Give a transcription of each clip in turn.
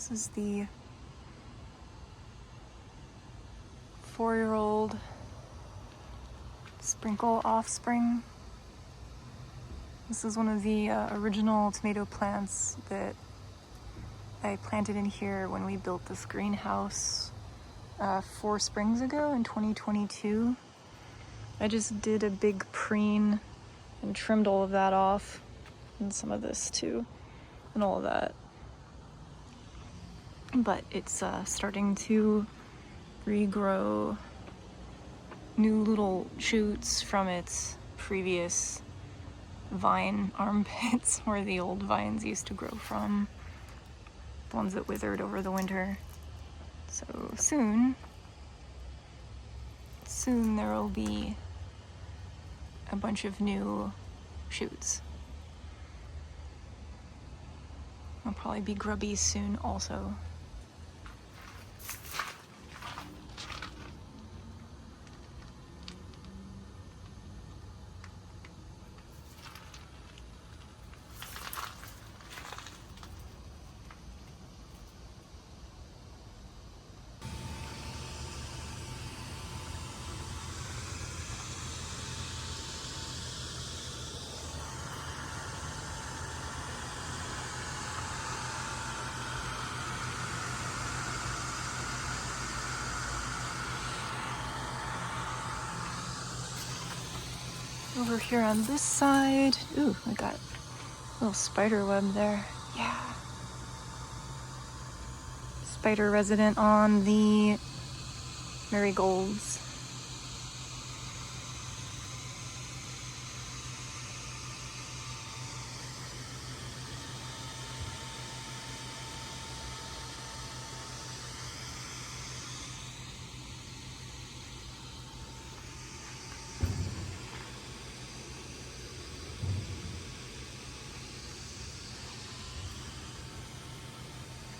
This is the 4-year-old sprinkle offspring. This is one of the original tomato plants that I planted in here when we built this greenhouse 4 springs ago in 2022. I just did a big preen and trimmed all of that off, and some of this too, and all of that. But it's starting to regrow new little shoots from its previous vine armpits where the old vines used to grow from, the ones that withered over the winter. So soon there will be a bunch of new shoots. I'll probably be grubby soon also. Over here on this side, ooh, I got a little spider web there. Yeah. Spider resident on the marigolds.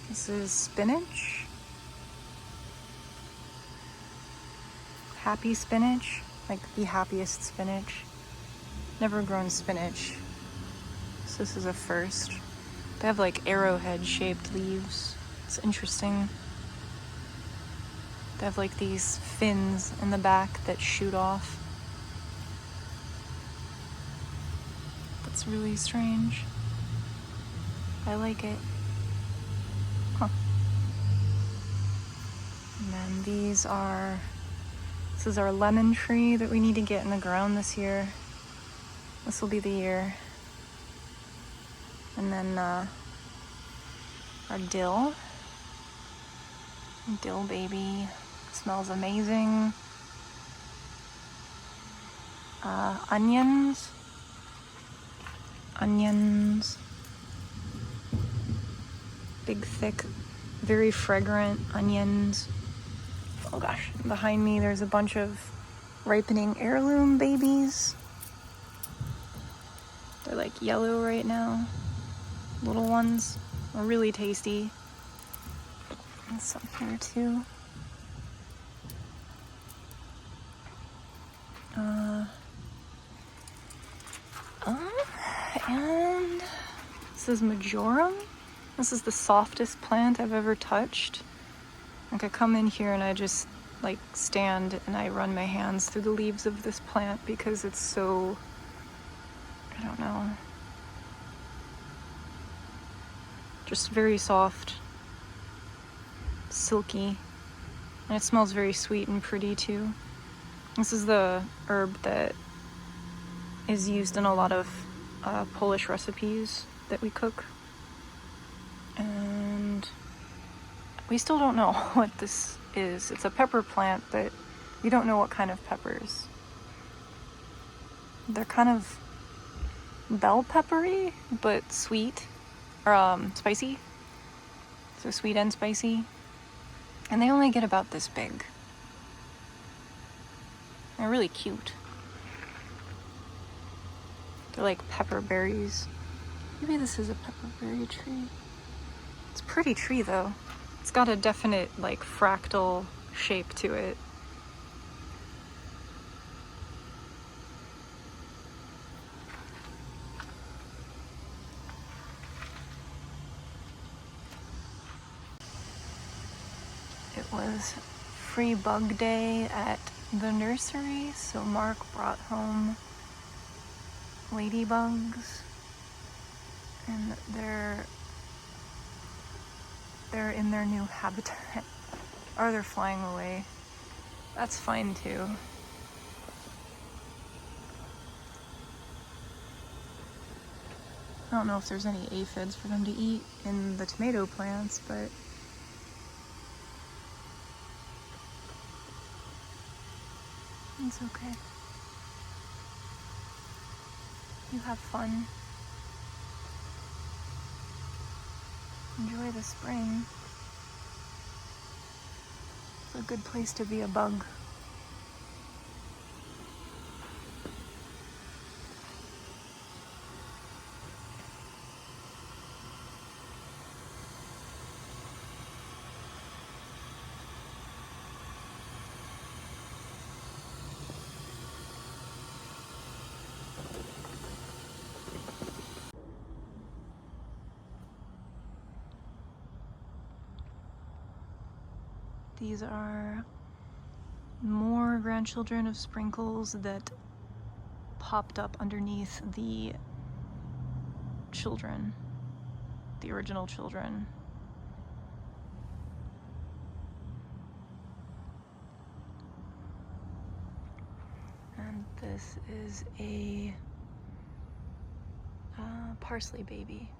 This is spinach. Happy spinach, like the happiest spinach. Never grown spinach, so this is a first. They have like arrowhead shaped leaves. It's interesting. They have like these fins in the back that shoot off. That's really strange. I like it. Huh. And then this is our lemon tree that we need to get in the ground this year. This will be the year. And then our dill baby, smells amazing. Onions, big thick, very fragrant onions. Oh gosh, behind me there's a bunch of ripening heirloom babies. They're like yellow right now. Little ones are really tasty. And some here too. And this is majorum. This is the softest plant I've ever touched. Like I come in here and I just like stand and I run my hands through the leaves of this plant because it's so, I don't know, just very soft, silky, and it smells very sweet and pretty too. This is the herb that is used in a lot of Polish recipes that we cook. And we still don't know what this is. It's a pepper plant, but we don't know what kind of peppers. They're kind of bell peppery, but sweet, or spicy. So sweet and spicy. And they only get about this big. They're really cute. They're like pepper berries. Maybe this is a pepperberry tree. It's a pretty tree though. It's got a definite like fractal shape to it. It was free bug day at the nursery, so Mark brought home ladybugs, and they're in their new habitat. Or they're flying away. That's fine too. I don't know if there's any aphids for them to eat in the tomato plants, but it's okay. You have fun. Enjoy the spring. It's a good place to be a bug. These are more grandchildren of Sprinkles that popped up underneath the children, the original children. And this is a parsley baby.